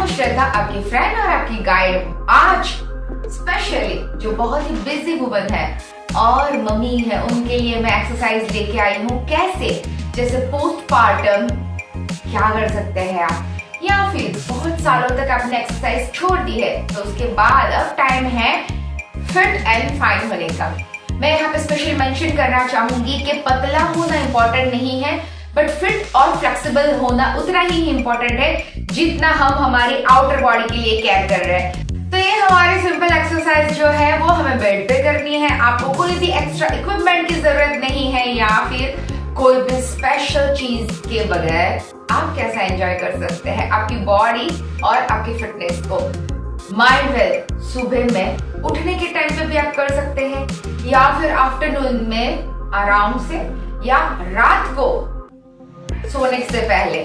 श्रद्धा, आपकी फ्रेंड और आपकी गाइड। आज स्पेशली जो बहुत ही बिजी वुमन है और मम्मी है, उनके लिए मैं एक्सरसाइज लेके आई हूँ। कैसे, जैसे पोस्टपार्टम क्या कर सकते हैं आप, या फिर बहुत सालों तक आपने एक्सरसाइज छोड़ दी है तो उसके बाद अब टाइम है फिट एंड फाइन होने का। मैं यहाँ पे स्पेशल मेंशन करना चाहूंगी कि पतला होना इम्पोर्टेंट नहीं है, बट फिट और फ्लेक्सिबल होना उतना ही इम्पोर्टेंट है जितना हम हमारी आउटर बॉडी के लिए केयर कर रहे हैं। तो ये हमारी सिंपल एक्सरसाइज जो है वो हमें बेड पे करनी है। आपको कोई भी एक्स्ट्रा इक्विपमेंट की जरूरत नहीं है, या फिर कोई भी स्पेशल चीज के बगैर आप कैसा एंजॉय कर सकते हैं आपकी बॉडी और आपकी फिटनेस को। माइंड वेल, सुबह में उठने के टाइम पे भी आप कर सकते हैं, या फिर आफ्टरनून में आराम से, या रात को सोने से पहले।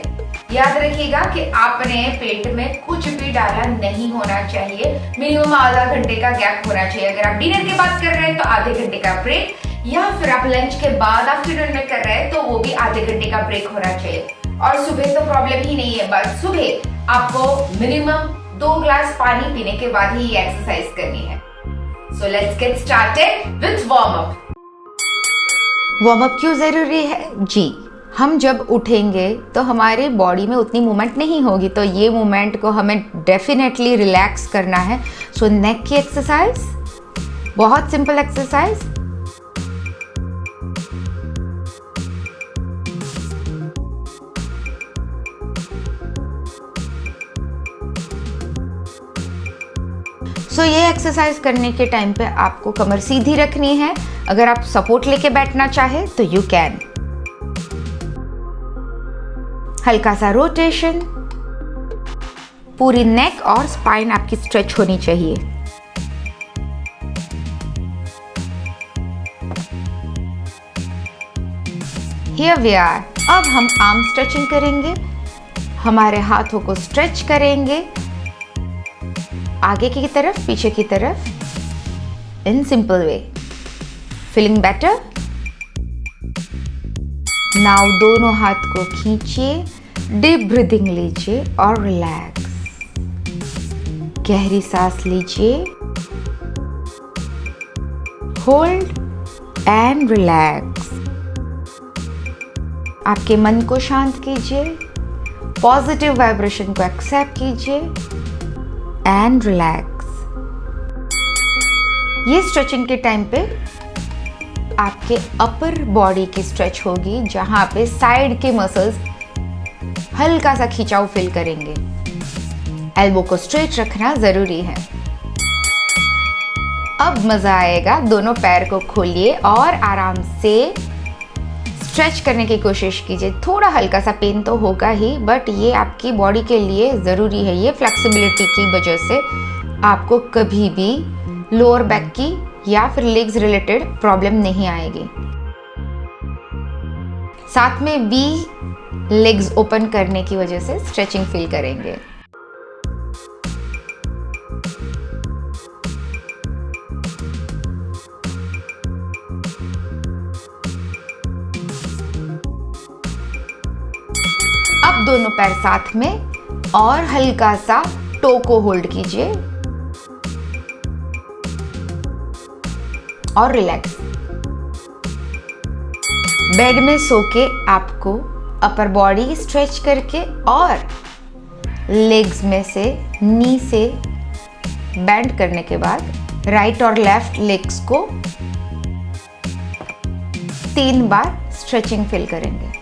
याद रखिएगा कि आपने पेट में कुछ भी डाला नहीं होना चाहिए। मिनिमम आधा घंटे का गैप होना चाहिए। अगर आप डिनर की बात कर रहे हैं तो आधे घंटे का ब्रेक, या फिर आप लंच के बाद आफ्टरनून में कर रहे हैं तो वो भी आधे घंटे का ब्रेक होना चाहिए। और सुबह तो प्रॉब्लम ही नहीं है, बस सुबह आपको मिनिमम 2 ग्लास पानी पीने के बाद ही ये एक्सरसाइज करनी है। So let's get started with warm up. Warm up क्यों जरूरी है जी? हम जब उठेंगे तो हमारे बॉडी में उतनी मूवमेंट नहीं होगी, तो ये मूवमेंट को हमें डेफिनेटली रिलैक्स करना है। सो नेक की एक्सरसाइज, बहुत सिंपल एक्सरसाइज। ये एक्सरसाइज करने के टाइम पे आपको कमर सीधी रखनी है। अगर आप सपोर्ट लेके बैठना चाहे तो यू कैन। हल्का सा रोटेशन, पूरी नेक और स्पाइन आपकी स्ट्रेच होनी चाहिए। Here we are. अब हम आर्म स्ट्रेचिंग करेंगे, हमारे हाथों को स्ट्रेच करेंगे आगे की तरफ, पीछे की तरफ, in simple way. Feeling better? Now दोनों हाथ को खींचिए, डीप ब्रीदिंग लीजिए और रिलैक्स। गहरी सांस लीजिए, होल्ड एंड रिलैक्स। आपके मन को शांत कीजिए, पॉजिटिव वाइब्रेशन को एक्सेप्ट कीजिए एंड रिलैक्स। ये स्ट्रेचिंग के टाइम पे आपके अपर बॉडी की स्ट्रेच होगी, जहां पे साइड के मसल्स हल्का सा खिंचाव फील करेंगे। एल्बो को स्ट्रेट रखना जरूरी है। अब मजा आएगा। दोनों पैर को खोलिए और आराम से स्ट्रेच करने की कोशिश कीजिए। थोड़ा हल्का सा पेन तो होगा ही, बट ये आपकी बॉडी के लिए ज़रूरी है। ये फ्लेक्सिबिलिटी की वजह से आपको कभी भी लोअर बैक की या फिर लेग्स रिलेटेड प्रॉब्लम नहीं आएगी। साथ में भी लेग्स ओपन करने की वजह से स्ट्रेचिंग फील करेंगे। अब दोनों पैर साथ में और हल्का सा टो को होल्ड कीजिए और रिलैक्स। बेड में सो के आपको अपर बॉडी स्ट्रेच करके और लेग्स में से नी से बेंड करने के बाद राइट और लेफ्ट लेग्स को 3 बार स्ट्रेचिंग फील करेंगे।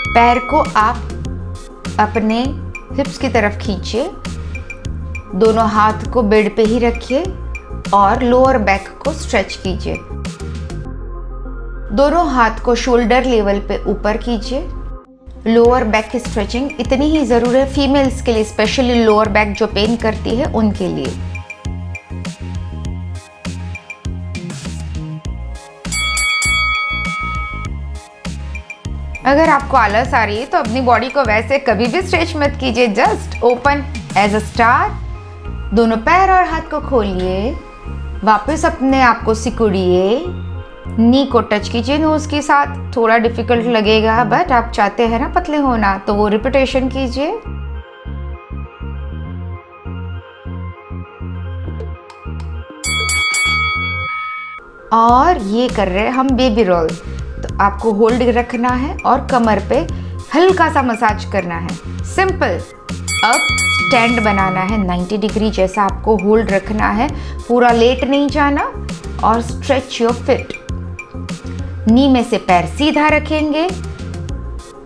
पैर को आप अपने हिप्स की तरफ खींचिए, दोनों हाथ को बेड पे ही रखिए और लोअर बैक को स्ट्रेच कीजिए। दोनों हाथ को शोल्डर लेवल पे ऊपर कीजिए। लोअर बैक की स्ट्रेचिंग इतनी ही ज़रूरी है फीमेल्स के लिए, स्पेशली लोअर बैक जो पेन करती है उनके लिए। अगर आपको आलस आ रही है तो अपनी बॉडी को वैसे कभी भी स्ट्रेच मत कीजिए, just open as a star. दोनों पैर और हाथ को खोलिए, वापस अपने आप को सिकुड़िए, नी को टच कीजिए नोज के साथ। थोड़ा डिफिकल्ट लगेगा बट आप चाहते हैं ना पतले होना, तो वो रिपीटेशन कीजिए। और ये कर रहे हैं हम बेबी रोल, तो आपको होल्ड रखना है और कमर पे हल्का सा मसाज करना है, सिंपल। अब स्टैंड बनाना है 90 डिग्री जैसा, आपको होल्ड रखना है, पूरा लेट नहीं जाना। और स्ट्रेच योर फिट, नी में से पैर सीधा रखेंगे,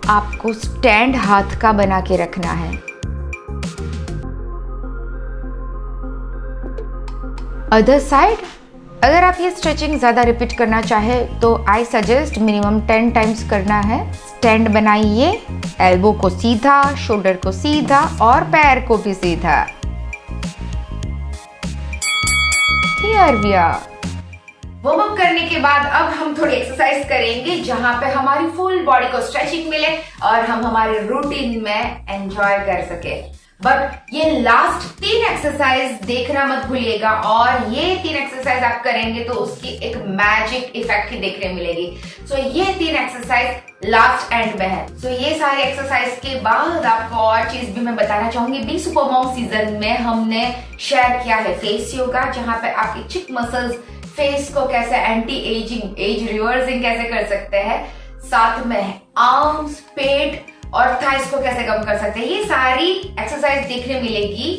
आपको स्टैंड हाथ का बना के रखना है। अदर साइड, अगर आप ये स्ट्रेचिंग ज़्यादा रिपीट करना चाहे तो आई सजेस्ट मिनिमम 10 टाइम्स करना है। स्टैंड बनाइए, एल्बो को सीधा, शोल्डर को सीधा और पैर को भी सीधा। Here we are. Warm up करने के बाद अब हम थोड़ी एक्सरसाइज करेंगे जहां पे हमारी फुल बॉडी को स्ट्रेचिंग मिले और हम हमारे रूटीन में एंजॉय कर सके। बट ये लास्ट 3 एक्सरसाइज देखना मत भूलिएगा, और ये 3 एक्सरसाइज आप करेंगे तो उसकी एक मैजिक इफेक्ट ही देखने मिलेगी। सो ये 3 एक्सरसाइज लास्ट एंड में है। सो ये सारे एक्सरसाइज के बाद आपको और चीज भी मैं बताना चाहूंगी। बी सुपर मॉम सीजन में हमने शेयर किया है फेस योगा, जहां पे आपकी चिक मसल्स फेस को कैसे एंटी एजिंग, एज रिवर्सिंग कैसे कर सकते हैं, साथ में आर्म्स, पेट और थाइस को कैसे कम कर सकते हैं। ये सारी एक्सरसाइज देखने मिलेगी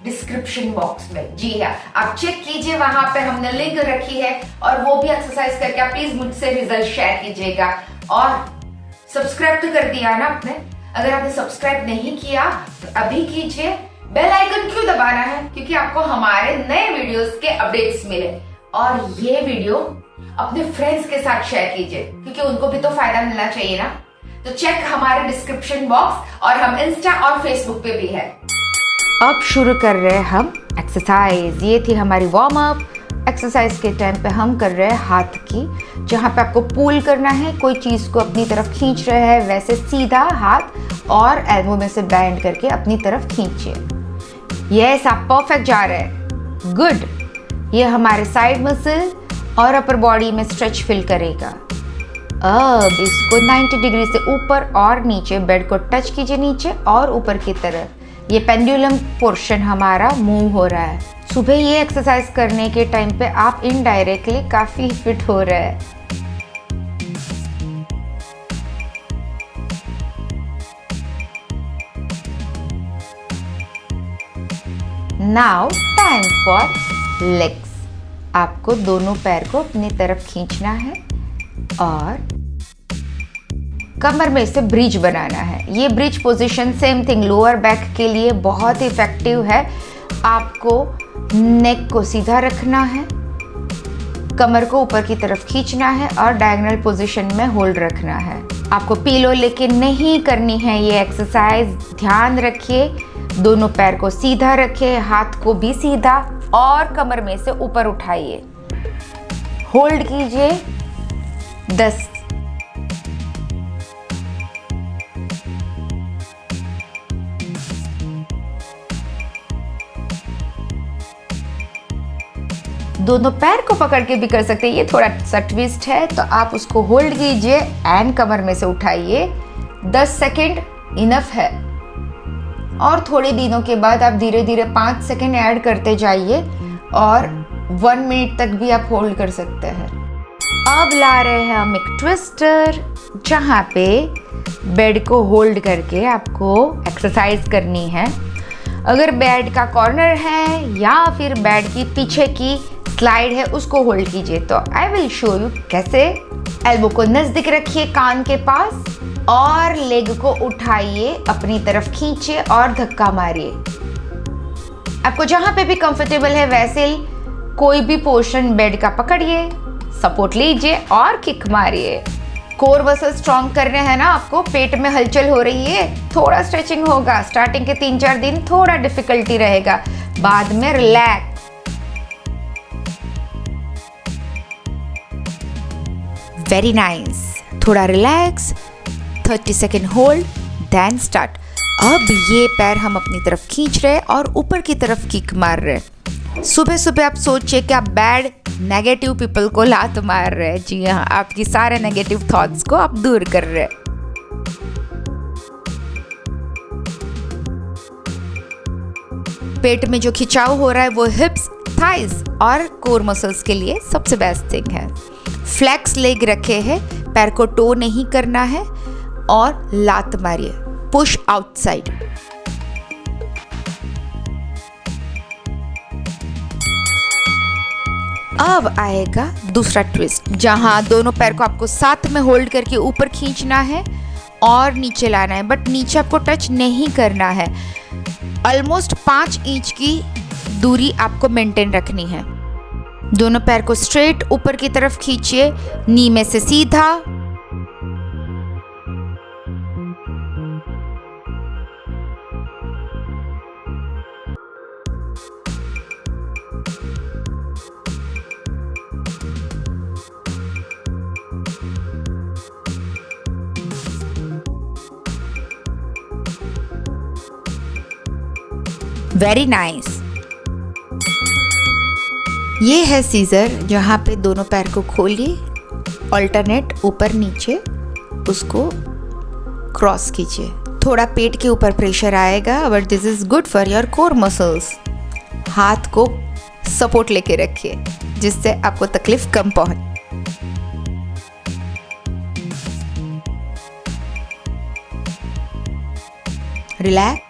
डिस्क्रिप्शन बॉक्स में। जी हाँ, आप चेक कीजिए, वहां पे हमने लिंक रखी है, और वो भी एक्सरसाइज करके आप प्लीज मुझसे रिजल्ट शेयर कीजिएगा। और सब्सक्राइब तो कर दिया ना आपने? अगर आपने सब्सक्राइब नहीं किया तो अभी कीजिए। बेल आइकन क्यों दबाना है? क्योंकि आपको हमारे नए वीडियोस के अपडेट्स मिले। और ये वीडियो अपने फ्रेंड्स के साथ शेयर कीजिए, क्योंकि उनको भी तो फायदा मिलना चाहिए ना। तो चेक हमारे डिस्क्रिप्शन बॉक्स, और हम इंस्टा और फेसबुक पे भी है। अब शुरू कर रहे हैं हम एक्सरसाइज। ये थी हमारी वार्म अप एक्सरसाइज। के टाइम पे हम कर रहे हैं हाथ की, जहाँ पे आपको पुल करना है, कोई चीज़ को अपनी तरफ खींच रहे हैं वैसे सीधा हाथ और एल्बो में से बैंड करके अपनी तरफ खींचिए। यस, आप परफेक्ट जा रहे हैं, गुड। ये हमारे साइड मसल और अपर बॉडी में स्ट्रेच फील करेगा। अब इसको 90 डिग्री से ऊपर और नीचे, बेड को टच कीजिए नीचे और ऊपर की तरफ। ये पेंडुलम पोर्शन हमारा मूव हो रहा है। सुबह ये एक्सरसाइज करने के टाइम पे आप इनडायरेक्टली काफी फिट हो रहे हैं। Now time for legs. आपको दोनों पैर को अपनी तरफ खींचना है और कमर में से ब्रिज बनाना है। ये bridge position same thing lower back के लिए बहुत इफेक्टिव है। आपको नेक को सीधा रखना है, कमर को ऊपर की तरफ खींचना है और डायगोनल पोजीशन में होल्ड रखना है। आपको पीलो लेके नहीं करनी है ये एक्सरसाइज, ध्यान रखिए। दोनों पैर को सीधा रखें, हाथ को भी सीधा, और कमर में से ऊपर उठाइए, होल्ड कीजिए 10। दोनों पैर को पकड़ के भी कर सकते हैं, ये थोड़ा सा ट्विस्ट है, तो आप उसको होल्ड कीजिए एंड कमर में से उठाइए। 10 सेकेंड इनफ है, और थोड़े दिनों के बाद आप धीरे धीरे 5 सेकेंड ऐड करते जाइए और 1 मिनट तक भी आप होल्ड कर सकते हैं। अब ला रहे हैं हम एक ट्विस्टर, जहाँ पे बेड को होल्ड करके आपको एक्सरसाइज करनी है। अगर बेड का कॉर्नर है या फिर बेड की पीछे की स्लाइड है, उसको होल्ड कीजिए। तो आई विल शो यू कैसे। एल्बो को नजदीक रखिए कान के पास और लेग को उठाइए, अपनी तरफ खींचिए और धक्का मारिए। आपको जहां पे भी कंफर्टेबल है वैसे कोई भी पोर्शन बेड का पकड़िए, सपोर्ट लीजिए और किक मारिए। कोर मसल स्ट्रॉन्ग करने हैं ना आपको, पेट में हलचल हो रही है, थोड़ा स्ट्रेचिंग होगा। स्टार्टिंग के 3-4 दिन थोड़ा डिफिकल्टी रहेगा, बाद में रिलैक्स। Very nice. थोड़ा relax, 30 second hold, then start. अब ये पैर हम अपनी तरफ खींच रहे हैं और ऊपर की तरफ किक मार रहे हैं। सुबह सुबह आप सोचिए कि आप बैड नेगेटिव पीपल को लात मार रहे हैं। जी हाँ, आपकी सारे नेगेटिव थॉट्स को आप दूर कर रहे हैं। पेट में जो खिंचाव हो रहा है वो हिप्स, थाइज और कोर मसल्स के लिए सबसे बेस्ट थिंग है। फ्लेक्स लेग रखे हैं, पैर को टो नहीं करना है और लात मारिए, पुश आउटसाइड। अब आएगा दूसरा ट्विस्ट, जहां दोनों पैर को आपको साथ में होल्ड करके ऊपर खींचना है और नीचे लाना है, बट नीचे आपको टच नहीं करना है। ऑलमोस्ट 5 इंच की दूरी आपको मेंटेन रखनी है। दोनों पैर को स्ट्रेट ऊपर की तरफ खींचिए, नी में से सीधा। Very nice. ये है सीजर, जहाँ पे दोनों पैर को खोलिए, ऑल्टरनेट ऊपर नीचे उसको क्रॉस कीजिए। थोड़ा पेट के ऊपर प्रेशर आएगा, but this is good for your core muscles. हाथ को सपोर्ट लेके रखिए जिससे आपको तकलीफ कम पहुंचे। रिलैक्स।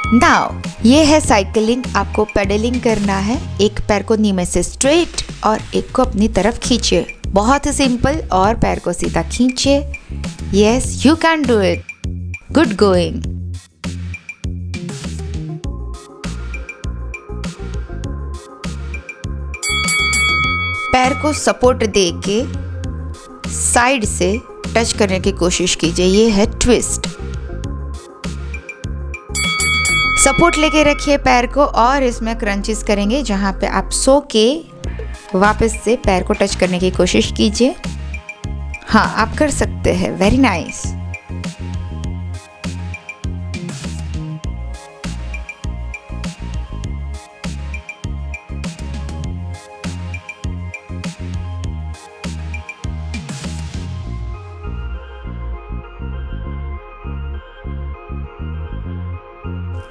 नाउ ये है साइकिलिंग। आपको पेडलिंग करना है। एक पैर को नी में से स्ट्रेट और एक को अपनी तरफ खींचिए। बहुत ही सिंपल। और पैर को सीधा खींचिए। Yes, you can do it. Good going. पैर को सपोर्ट दे के साइड से टच करने की कोशिश कीजिए। ये है ट्विस्ट। सपोर्ट लेके रखिए पैर को और इसमें क्रंचेस करेंगे, जहाँ पे आप सो के वापस से पैर को टच करने की कोशिश कीजिए। हाँ, आप कर सकते हैं। Very nice.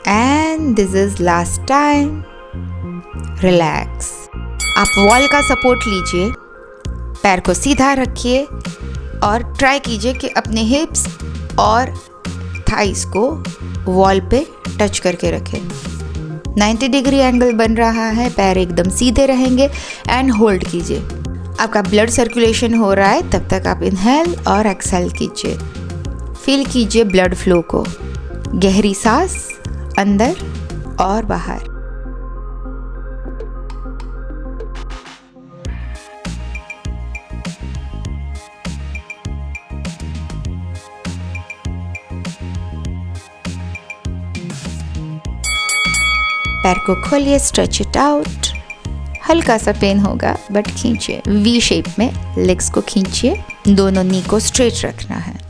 And this is last time. Relax. आप वॉल का सपोर्ट लीजिए, पैर को सीधा रखिए और ट्राई कीजिए कि अपने हिप्स और थाइस को वॉल पे टच करके रखें। 90 डिग्री एंगल बन रहा है, पैर एकदम सीधे रहेंगे एंड होल्ड कीजिए। आपका ब्लड सर्कुलेशन हो रहा है, तब तक आप इनहेल और एक्सहेल कीजिए। फील कीजिए ब्लड फ्लो को। गहरी सांस अंदर और बाहर। पैर को खोलिए, स्ट्रेच इट आउट। हल्का सा पेन होगा बट खींचिए। वी शेप में लेग्स को खींचिए। दोनों नी को स्ट्रेट रखना है।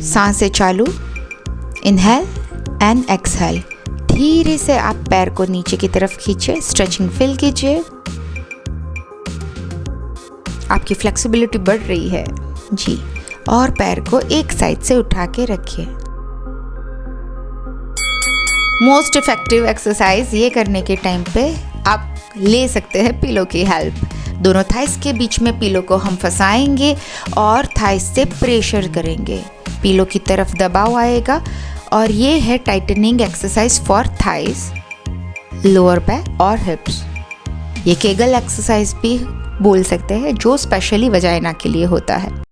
सांसें चालू। Inhale and exhale. धीरे से आप पैर को नीचे की तरफ खींचे। स्ट्रेचिंग फील कीजिए। आपकी फ्लेक्सिबिलिटी बढ़ रही है जी। और पैर को एक साइड से उठा के रखिए। मोस्ट इफेक्टिव एक्सरसाइज ये करने के टाइम पे आप ले सकते हैं पिलो की हेल्प। दोनों थाइस के बीच में पिलो को हम फंसाएंगे और थाइस से प्रेशर करेंगे। पिलो की तरफ दबाव आएगा और ये है tightening exercise for thighs, lower back और हिप्स। ये केगल एक्सरसाइज भी बोल सकते हैं, जो स्पेशली वजाइना के लिए होता है।